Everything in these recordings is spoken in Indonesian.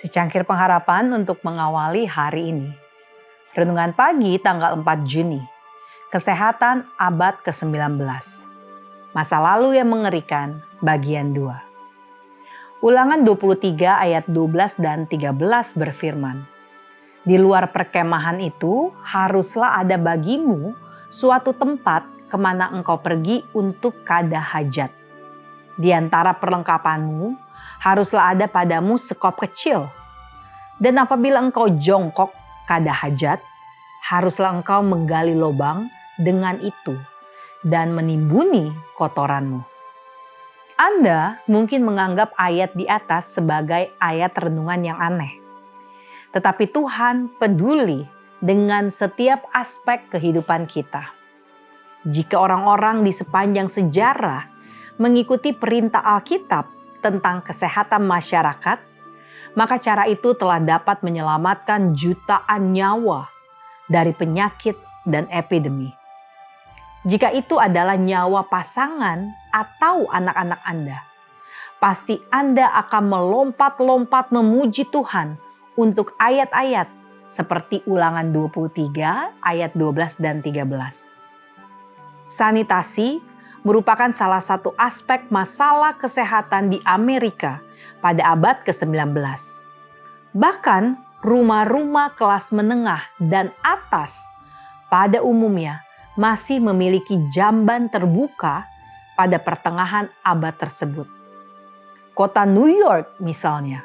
Secangkir pengharapan untuk mengawali hari ini. Renungan pagi tanggal 4 Juni. Kesehatan abad ke-19. Masa lalu yang mengerikan bagian 2. Ulangan 23 ayat 12 dan 13 berfirman. Di luar perkemahan itu haruslah ada bagimu suatu tempat kemana engkau pergi untuk kada hajat. Di antara perlengkapanmu haruslah ada padamu sekop kecil. Dan apabila engkau jongkok kada hajat, haruslah engkau menggali lubang dengan itu dan menimbuni kotoranmu. Anda mungkin menganggap ayat di atas sebagai ayat renungan yang aneh. Tetapi Tuhan peduli dengan setiap aspek kehidupan kita. Jika orang-orang di sepanjang sejarah mengikuti perintah Alkitab tentang kesehatan masyarakat, maka cara itu telah dapat menyelamatkan jutaan nyawa dari penyakit dan epidemi. Jika itu adalah nyawa pasangan atau anak-anak Anda, pasti Anda akan melompat-lompat memuji Tuhan untuk ayat-ayat seperti Ulangan 23 ayat 12 dan 13. Sanitasi merupakan salah satu aspek masalah kesehatan di Amerika pada abad ke-19. Bahkan rumah-rumah kelas menengah dan atas pada umumnya masih memiliki jamban terbuka pada pertengahan abad tersebut. Kota New York misalnya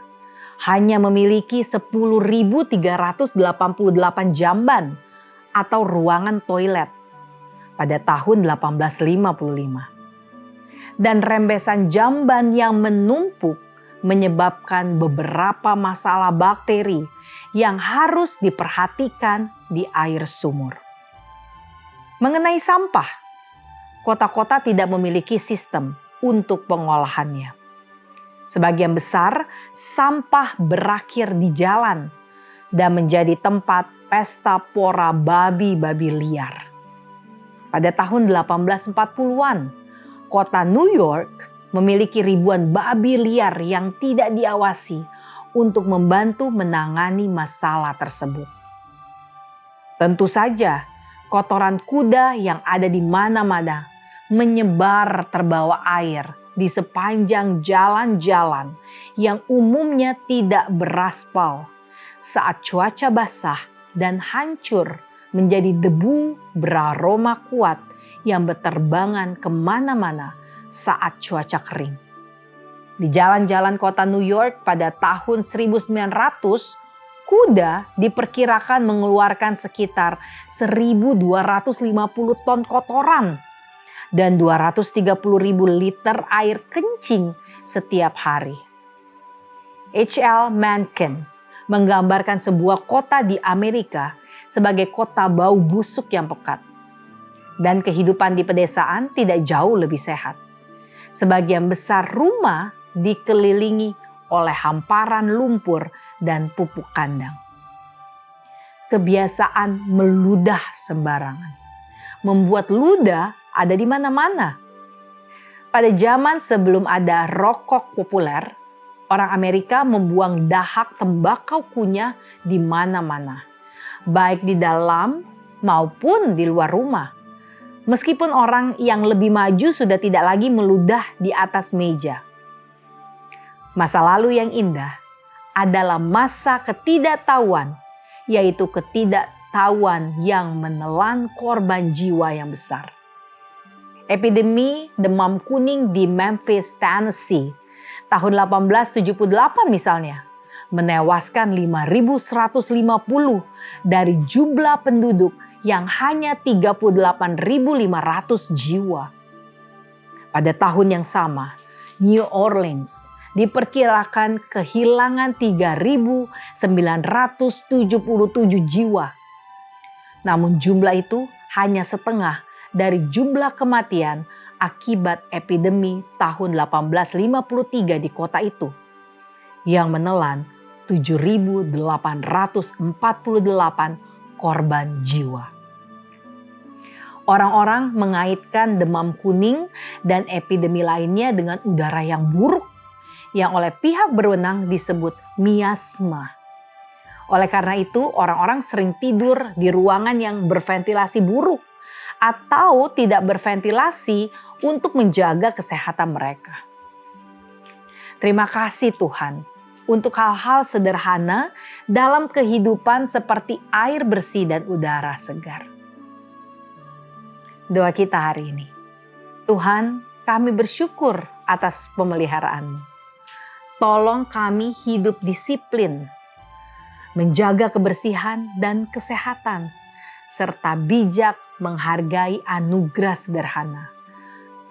hanya memiliki 10.388 jamban atau ruangan toilet pada tahun 1855. Dan rembesan jamban yang menumpuk menyebabkan beberapa masalah bakteri yang harus diperhatikan di air sumur. Mengenai sampah, kota-kota tidak memiliki sistem untuk pengolahannya. Sebagian besar sampah berakhir di jalan dan menjadi tempat pesta pora babi-babi liar. Pada tahun 1840-an, kota New York memiliki ribuan babi liar yang tidak diawasi untuk membantu menangani masalah tersebut. Tentu saja, kotoran kuda yang ada di mana-mana menyebar terbawa air di sepanjang jalan-jalan yang umumnya tidak beraspal saat cuaca basah dan hancur menjadi debu beraroma kuat yang berterbangan kemana-mana saat cuaca kering. Di jalan-jalan kota New York pada tahun 1900, kuda diperkirakan mengeluarkan sekitar 1.250 ton kotoran dan 230.000 liter air kencing setiap hari. H.L. Mencken menggambarkan sebuah kota di Amerika sebagai kota bau busuk yang pekat. Dan kehidupan di pedesaan tidak jauh lebih sehat. Sebagian besar rumah dikelilingi oleh hamparan lumpur dan pupuk kandang. Kebiasaan meludah sembarangan membuat ludah ada di mana-mana. Pada zaman sebelum ada rokok populer, orang Amerika membuang dahak tembakau kunyah di mana-mana, baik di dalam maupun di luar rumah. Meskipun orang yang lebih maju sudah tidak lagi meludah di atas meja. Masa lalu yang indah adalah masa ketidaktahuan, yaitu ketidaktahuan yang menelan korban jiwa yang besar. Epidemi demam kuning di Memphis, Tennessee tahun 1878 misalnya menewaskan 5.150 dari jumlah penduduk yang hanya 38.500 jiwa. Pada tahun yang sama, New Orleans diperkirakan kehilangan 3.977 jiwa. Namun jumlah itu hanya setengah dari jumlah kematian akibat epidemi tahun 1853 di kota itu, yang menelan 7.848 korban jiwa. Orang-orang mengaitkan demam kuning dan epidemi lainnya dengan udara yang buruk yang oleh pihak berwenang disebut miasma. Oleh karena itu, orang-orang sering tidur di ruangan yang berventilasi buruk atau tidak berventilasi untuk menjaga kesehatan mereka. Terima kasih Tuhan untuk hal-hal sederhana dalam kehidupan seperti air bersih dan udara segar. Doa kita hari ini. Tuhan, kami bersyukur atas pemeliharaan-Mu. Tolong kami hidup disiplin, menjaga kebersihan dan kesehatan, serta bijak menghargai anugerah sederhana,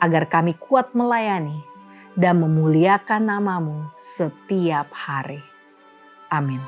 agar kami kuat melayani dan memuliakan nama-Mu setiap hari. Amin.